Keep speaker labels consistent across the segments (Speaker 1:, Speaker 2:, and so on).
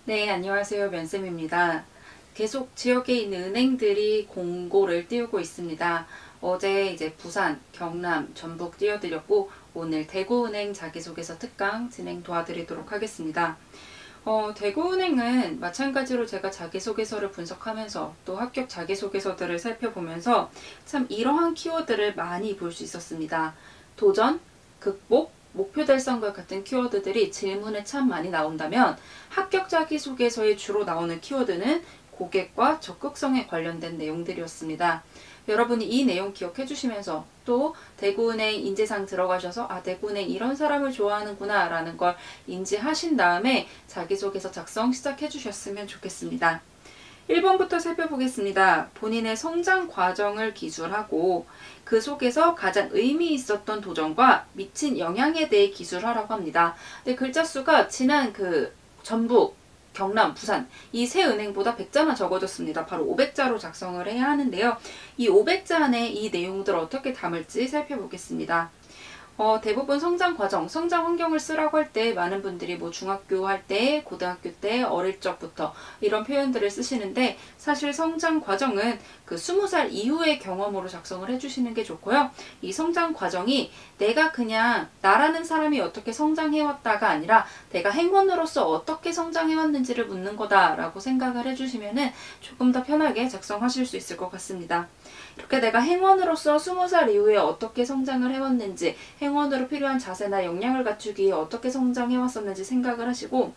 Speaker 1: 네, 안녕하세요. 면쌤입니다. 계속 지역에 있는 은행들이 공고를 띄우고 있습니다. 어제 이제 부산, 경남, 전북 띄워드렸고 오늘 대구은행 자기소개서 특강 진행 도와드리도록 하겠습니다. 대구은행은 마찬가지로 제가 자기소개서를 분석하면서 또 합격 자기소개서들을 살펴보면서 참 이러한 키워드를 많이 볼 수 있었습니다. 도전, 극복, 목표 달성과 같은 키워드들이 질문에 참 많이 나온다면 합격 자기소개서에 주로 나오는 키워드는 고객과 적극성에 관련된 내용들이었습니다. 여러분이 이 내용 기억해 주시면서 또 대구은행 인재상 들어가셔서 대구은행 이런 사람을 좋아하는구나 라는 걸 인지하신 다음에 자기소개서 작성 시작해 주셨으면 좋겠습니다. 1번부터 살펴보겠습니다. 본인의 성장 과정을 기술하고 그 속에서 가장 의미 있었던 도전과 미친 영향에 대해 기술하라고 합니다. 근데 글자 수가 지난 전북, 경남, 부산 이 세 은행보다 100자나 적어졌습니다. 바로 500자로 작성을 해야 하는데요. 이 500자 안에 이 내용들을 어떻게 담을지 살펴보겠습니다. 대부분 성장 과정, 성장 환경을 쓰라고 할 때 많은 분들이 뭐 중학교 할 때, 고등학교 때, 어릴 적부터 이런 표현들을 쓰시는데 사실 성장 과정은 그 20살 이후의 경험으로 작성을 해주시는 게 좋고요. 이 성장 과정이 내가 그냥 나라는 사람이 어떻게 성장해왔다가 아니라 내가 행원으로서 어떻게 성장해왔는지를 묻는 거다라고 생각을 해주시면은 조금 더 편하게 작성하실 수 있을 것 같습니다. 이렇게 내가 행원으로서 20살 이후에 어떻게 성장을 해왔는지, 행원으로 필요한 자세나 역량을 갖추기 위해 어떻게 성장해왔었는지 생각을 하시고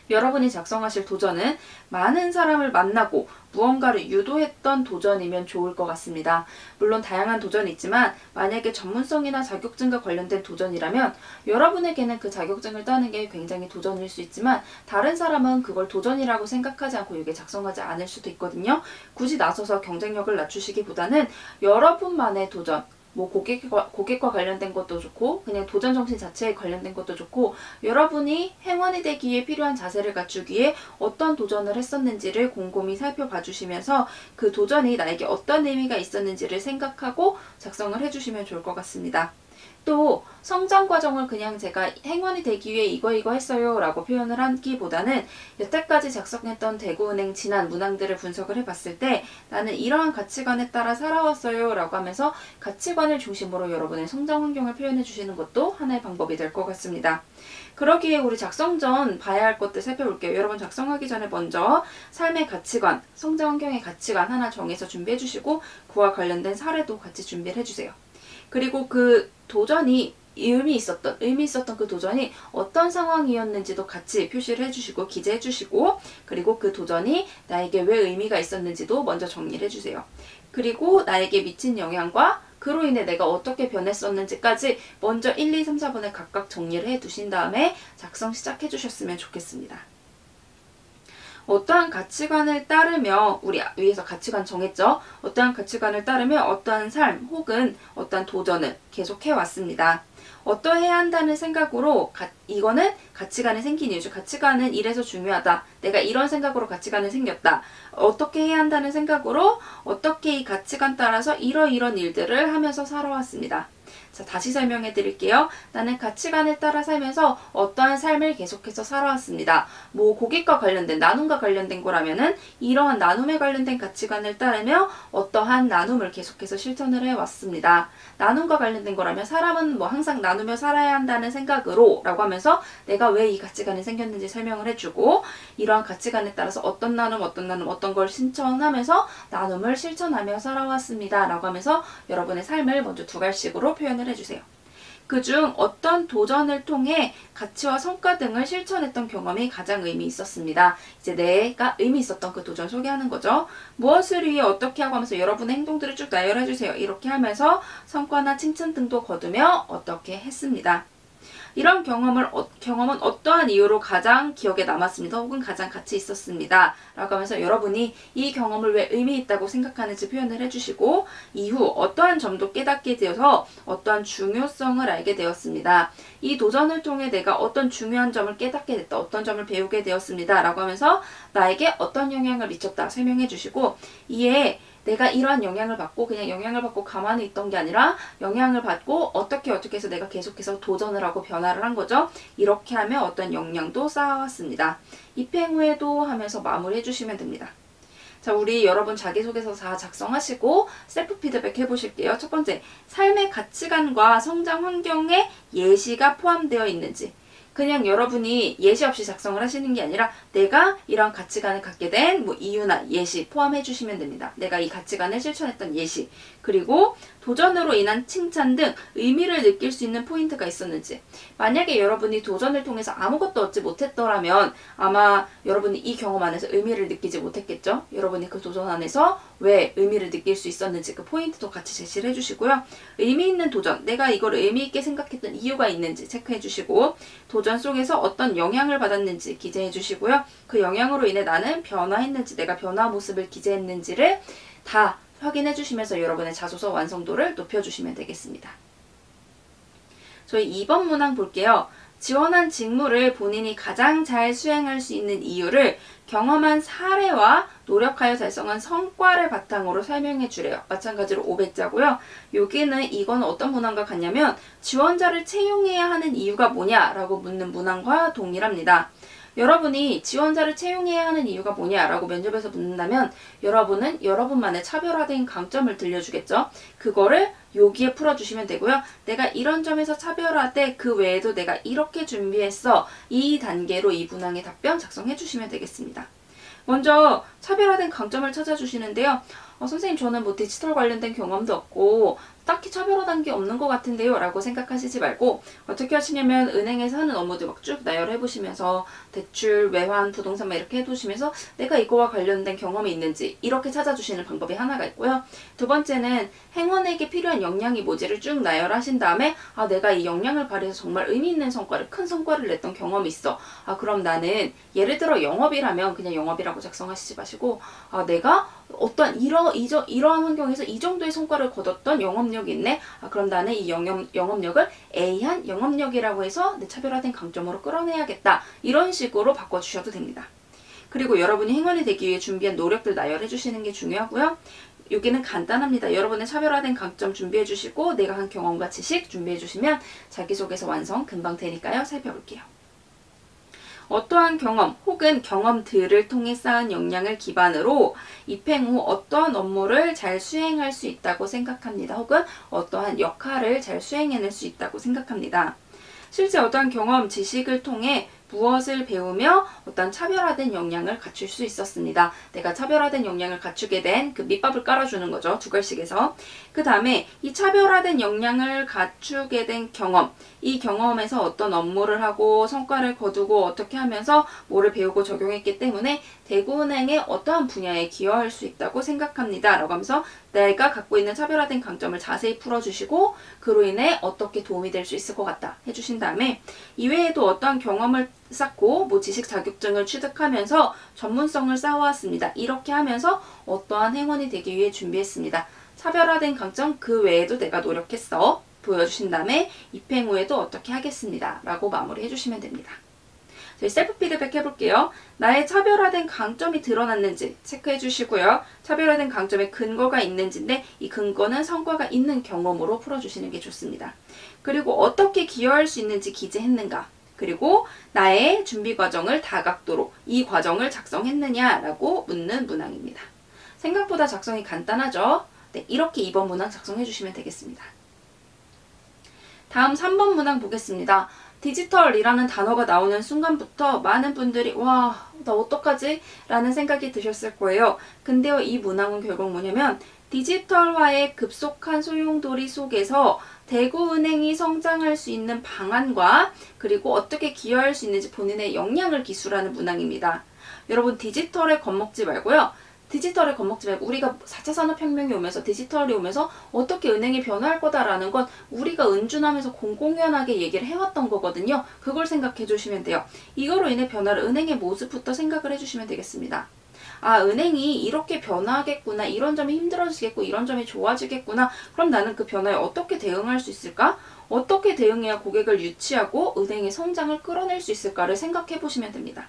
Speaker 1: 여러분이 작성하실 도전은 많은 사람을 만나고 무언가를 유도했던 도전이면 좋을 것 같습니다. 물론 다양한 도전이 있지만 만약에 전문성이나 자격증과 관련된 도전이라면 여러분에게는 그 자격증을 따는 게 굉장히 도전일 수 있지만 다른 사람은 그걸 도전이라고 생각하지 않고 이게 작성하지 않을 수도 있거든요. 굳이 나서서 경쟁력을 낮추시기보다는 여러분만의 도전, 뭐 고객과 관련된 것도 좋고 그냥 도전 정신 자체에 관련된 것도 좋고 여러분이 행원이 되기 위해 필요한 자세를 갖추기 위해 어떤 도전을 했었는지를 곰곰이 살펴봐 주시면서 그 도전이 나에게 어떤 의미가 있었는지를 생각하고 작성을 해주시면 좋을 것 같습니다. 또 성장 과정을 그냥 제가 행원이 되기 위해 이거 했어요 라고 표현을 하기보다는 여태까지 작성했던 대구은행 지난 문항들을 분석을 해봤을 때 나는 이러한 가치관에 따라 살아왔어요 라고 하면서 가치관을 중심으로 여러분의 성장 환경을 표현해 주시는 것도 하나의 방법이 될 것 같습니다. 그러기에 우리 작성 전 봐야 할 것들 살펴볼게요. 여러분 작성하기 전에 먼저 삶의 가치관, 성장 환경의 가치관 하나 정해서 준비해 주시고 그와 관련된 사례도 같이 준비를 해주세요. 그리고 그 도전이 의미 있었던 그 도전이 어떤 상황이었는지도 같이 표시를 해주시고 기재해 주시고 그리고 그 도전이 나에게 왜 의미가 있었는지도 먼저 정리를 해주세요. 그리고 나에게 미친 영향과 그로 인해 내가 어떻게 변했었는지까지 먼저 1, 2, 3, 4번에 각각 정리를 해 두신 다음에 작성 시작해 주셨으면 좋겠습니다. 어떠한 가치관을 따르며 우리 위에서 가치관 정했죠. 어떠한 가치관을 따르며 어떠한 삶 혹은 어떠한 도전을 계속해 왔습니다. 어떠해야 한다는 생각으로 이거는 가치관이 생긴 이유죠. 가치관은 이래서 중요하다. 내가 이런 생각으로 가치관이 생겼다. 어떻게 해야 한다는 생각으로 어떻게 이 가치관 따라서 이런 일들을 하면서 살아왔습니다. 자, 다시 설명해 드릴게요. 나는 가치관을 따라 살면서 어떠한 삶을 계속해서 살아왔습니다. 뭐 고객과 관련된 나눔과 관련된 거라면은 이러한 나눔에 관련된 가치관을 따르며 어떠한 나눔을 계속해서 실천을 해왔습니다. 나눔과 관련된 거라면 사람은 뭐 항상 나누며 살아야 한다는 생각으로 라고 하면서 내가 왜 이 가치관이 생겼는지 설명을 해주고 이러한 가치관에 따라서 어떤 나눔 어떤 걸 신청하면서 나눔을 실천하며 살아왔습니다 라고 하면서 여러분의 삶을 먼저 두 갈씩으로 표현을 해주세요. 그중 어떤 도전을 통해 가치와 성과 등을 실천했던 경험이 가장 의미 있었습니다. 이제 내가 의미 있었던 그 도전 소개하는 거죠. 무엇을 위해 어떻게 하고 하면서 여러분의 행동들을 쭉 나열해주세요. 이렇게 하면서 성과나 칭찬 등도 거두며 어떻게 했습니다. 이런 경험은 어떠한 이유로 가장 기억에 남았습니다. 혹은 가장 가치 있었습니다. 라고 하면서 여러분이 이 경험을 왜 의미 있다고 생각하는지 표현을 해주시고 이후 어떠한 점도 깨닫게 되어서 어떠한 중요성을 알게 되었습니다. 이 도전을 통해 내가 어떤 중요한 점을 깨닫게 됐다. 어떤 점을 배우게 되었습니다. 라고 하면서 나에게 어떤 영향을 미쳤다 설명해 주시고 이에 내가 이러한 영향을 받고 그냥 영향을 받고 가만히 있던 게 아니라 영향을 받고 어떻게 해서 내가 계속해서 도전을 하고 변화를 한 거죠. 이렇게 하면 어떤 역량도 쌓아왔습니다. 입행 후에도 하면서 마무리해 주시면 됩니다. 자, 우리 여러분 자기소개서 다 작성하시고 셀프 피드백 해보실게요. 첫 번째, 삶의 가치관과 성장 환경에 예시가 포함되어 있는지. 그냥 여러분이 예시 없이 작성을 하시는 게 아니라 내가 이런 가치관을 갖게 된 뭐 이유나 예시 포함해 주시면 됩니다. 내가 이 가치관을 실천했던 예시, 그리고 도전으로 인한 칭찬 등 의미를 느낄 수 있는 포인트가 있었는지. 만약에 여러분이 도전을 통해서 아무것도 얻지 못했더라면 아마 여러분이 이 경험 안에서 의미를 느끼지 못했겠죠. 여러분이 그 도전 안에서 왜 의미를 느낄 수 있었는지 그 포인트도 같이 제시를 해주시고요. 의미 있는 도전, 내가 이걸 의미 있게 생각했던 이유가 있는지 체크해 주시고, 도전 속에서 어떤 영향을 받았는지 기재해 주시고요. 그 영향으로 인해 나는 변화했는지, 내가 변화 모습을 기재했는지를 다 확인해 주시면서 여러분의 자소서 완성도를 높여주시면 되겠습니다. 저희 2번 문항 볼게요. 지원한 직무를 본인이 가장 잘 수행할 수 있는 이유를 경험한 사례와 노력하여 달성한 성과를 바탕으로 설명해 주래요. 마찬가지로 500자고요. 여기는 이건 어떤 문항과 같냐면 지원자를 채용해야 하는 이유가 뭐냐라고 묻는 문항과 동일합니다. 여러분이 지원자를 채용해야 하는 이유가 뭐냐라고 면접에서 묻는다면 여러분은 여러분만의 차별화된 강점을 들려주겠죠. 그거를 여기에 풀어주시면 되고요. 내가 이런 점에서 차별화돼 그 외에도 내가 이렇게 준비했어. 이 단계로 이 문항의 답변 작성해 주시면 되겠습니다. 먼저 차별화된 강점을 찾아주시는데요. 선생님 저는 뭐 디지털 관련된 경험도 없고 딱히 차별화된 게 없는 것 같은데요 라고 생각하시지 말고 어떻게 하시냐면 은행에서 하는 업무들 막 쭉 나열해 보시면서 대출, 외환, 부동산 막 이렇게 해두시면서 내가 이거와 관련된 경험이 있는지 이렇게 찾아주시는 방법이 하나가 있고요. 두 번째는 행원에게 필요한 역량이 뭐지를 쭉 나열하신 다음에 내가 이 역량을 발휘해서 정말 의미 있는 성과를, 큰 성과를 냈던 경험이 있어. 그럼 나는 예를 들어 영업이라면 그냥 영업이라고 작성하시지 마시고 내가 어떤 이러한 환경에서 이 정도의 성과를 거뒀던 영업력이 있네. 그럼 나는 이 영업력을 A한 영업력이라고 해서 내 차별화된 강점으로 끌어내야겠다. 이런 식으로 바꿔주셔도 됩니다. 그리고 여러분이 행원이 되기 위해 준비한 노력들 나열해 주시는 게 중요하고요. 여기는 간단합니다. 여러분의 차별화된 강점 준비해 주시고 내가 한 경험과 지식 준비해 주시면 자기소개서 완성 금방 되니까요. 살펴볼게요. 어떠한 경험 혹은 경험들을 통해 쌓은 역량을 기반으로 입행 후 어떠한 업무를 잘 수행할 수 있다고 생각합니다. 혹은 어떠한 역할을 잘 수행해낼 수 있다고 생각합니다. 실제 어떠한 경험, 지식을 통해 무엇을 배우며 어떤 차별화된 역량을 갖출 수 있었습니다. 내가 차별화된 역량을 갖추게 된 그 밑밥을 깔아주는 거죠. 두 글씩에서. 그 다음에 이 차별화된 역량을 갖추게 된 경험, 이 경험에서 어떤 업무를 하고 성과를 거두고 어떻게 하면서 뭐를 배우고 적용했기 때문에 대구은행의 어떠한 분야에 기여할 수 있다고 생각합니다. 라고 하면서 내가 갖고 있는 차별화된 강점을 자세히 풀어주시고 그로 인해 어떻게 도움이 될 수 있을 것 같다 해주신 다음에 이외에도 어떠한 경험을 쌓고 뭐 지식 자격증을 취득하면서 전문성을 쌓아왔습니다. 이렇게 하면서 어떠한 행원이 되기 위해 준비했습니다. 차별화된 강점 그 외에도 내가 노력했어. 보여주신 다음에 입행 후에도 어떻게 하겠습니다. 라고 마무리 해주시면 됩니다. 저희 셀프 피드백 해볼게요. 나의 차별화된 강점이 드러났는지 체크해 주시고요. 차별화된 강점에 근거가 있는지인데 이 근거는 성과가 있는 경험으로 풀어주시는 게 좋습니다. 그리고 어떻게 기여할 수 있는지 기재했는가. 그리고 나의 준비 과정을 다각도로 이 과정을 작성했느냐라고 묻는 문항입니다. 생각보다 작성이 간단하죠? 네, 이렇게 2번 문항 작성해 주시면 되겠습니다. 다음 3번 문항 보겠습니다. 디지털이라는 단어가 나오는 순간부터 많은 분들이 와, 나 어떡하지? 라는 생각이 드셨을 거예요. 근데요, 이 문항은 결국 뭐냐면 디지털화의 급속한 소용돌이 속에서 대구은행이 성장할 수 있는 방안과 그리고 어떻게 기여할 수 있는지 본인의 역량을 기술하는 문항입니다. 여러분 디지털에 겁먹지 말고요. 디지털에 겁먹지 말고 우리가 4차 산업혁명이 오면서 디지털이 오면서 어떻게 은행이 변화할 거다라는 건 우리가 은준하면서 공공연하게 얘기를 해왔던 거거든요. 그걸 생각해 주시면 돼요. 이거로 인해 변화를 은행의 모습부터 생각을 해주시면 되겠습니다. 은행이 이렇게 변화하겠구나. 이런 점이 힘들어지겠고 이런 점이 좋아지겠구나. 그럼 나는 그 변화에 어떻게 대응할 수 있을까? 어떻게 대응해야 고객을 유치하고 은행의 성장을 끌어낼 수 있을까를 생각해 보시면 됩니다.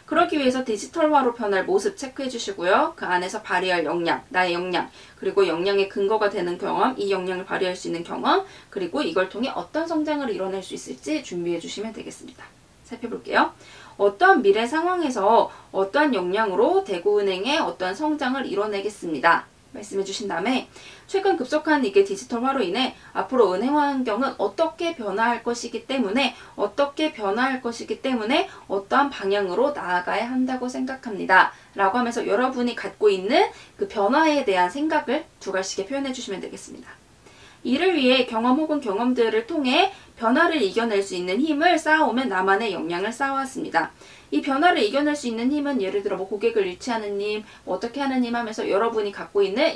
Speaker 1: 그러기 위해서 디지털화로 변할 모습 체크해 주시고요. 그 안에서 발휘할 역량, 나의 역량, 그리고 역량의 근거가 되는 경험, 이 역량을 발휘할 수 있는 경험, 그리고 이걸 통해 어떤 성장을 이뤄낼 수 있을지 준비해 주시면 되겠습니다. 살펴볼게요. 어떠한 미래 상황에서 어떠한 역량으로 대구은행의 어떠한 성장을 이뤄내겠습니다. 말씀해 주신 다음에 최근 급속한 이게 디지털화로 인해 앞으로 은행 환경은 어떻게 변화할 것이기 때문에 어떠한 방향으로 나아가야 한다고 생각합니다. 라고 하면서 여러분이 갖고 있는 그 변화에 대한 생각을 두 가지씩 표현해 주시면 되겠습니다. 이를 위해 경험 혹은 경험들을 통해 변화를 이겨낼 수 있는 힘을 쌓아오면 나만의 역량을 쌓아왔습니다. 이 변화를 이겨낼 수 있는 힘은 예를 들어 뭐 고객을 유치하는 힘, 뭐 어떻게 하는 힘 하면서 여러분이 갖고 있는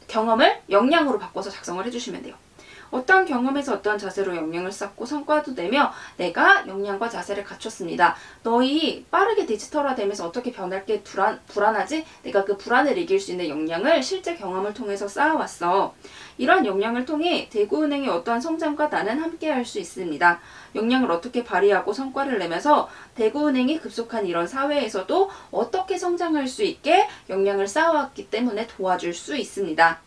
Speaker 1: 경험을 역량으로 바꿔서 작성을 해주시면 돼요. 어떠한 경험에서 어떠한 자세로 역량을 쌓고 성과도 내며 내가 역량과 자세를 갖췄습니다. 너희 빠르게 디지털화되면서 어떻게 변할 게 불안하지? 내가 그 불안을 이길 수 있는 역량을 실제 경험을 통해서 쌓아왔어. 이러한 역량을 통해 대구은행의 어떠한 성장과 나는 함께 할 수 있습니다. 역량을 어떻게 발휘하고 성과를 내면서 대구은행이 급속한 이런 사회에서도 어떻게 성장할 수 있게 역량을 쌓아왔기 때문에 도와줄 수 있습니다.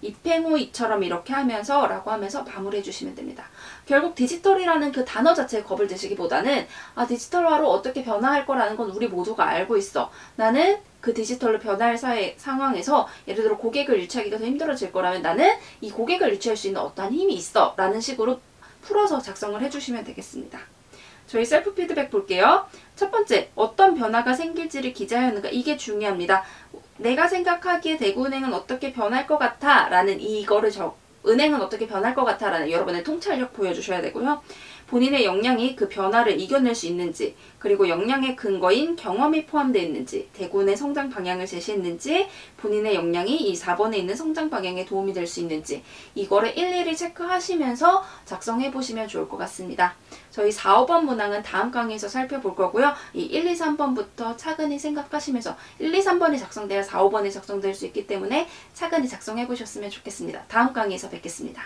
Speaker 1: 입행후 이처럼 이렇게 하면서 라고 하면서 마무리해 주시면 됩니다. 결국 디지털이라는 그 단어 자체에 겁을 드시기보다는 디지털화로 어떻게 변화할 거라는 건 우리 모두가 알고 있어. 나는 그 디지털로 변화할 상황에서 예를 들어 고객을 유치하기가 더 힘들어질 거라면 나는 이 고객을 유치할 수 있는 어떠한 힘이 있어 라는 식으로 풀어서 작성을 해주시면 되겠습니다. 저희 셀프 피드백 볼게요. 첫 번째, 어떤 변화가 생길지를 기재하였는가. 이게 중요합니다. 내가 생각하기에 대구은행은 어떻게 변할 것 같아 라는 이거를 은행은 어떻게 변할 것 같아 라는 여러분의 통찰력 보여주셔야 되고요. 본인의 역량이 그 변화를 이겨낼 수 있는지, 그리고 역량의 근거인 경험이 포함되어 있는지, 대구은의 성장 방향을 제시했는지, 본인의 역량이 이 4번에 있는 성장 방향에 도움이 될 수 있는지 이거를 일일이 체크하시면서 작성해 보시면 좋을 것 같습니다. 저희 4, 5번 문항은 다음 강의에서 살펴볼 거고요. 이 1, 2, 3번부터 차근히 생각하시면서 1, 2, 3번이 작성돼야 4, 5번이 작성될 수 있기 때문에 차근히 작성해 보셨으면 좋겠습니다. 다음 강의에서 뵙겠습니다.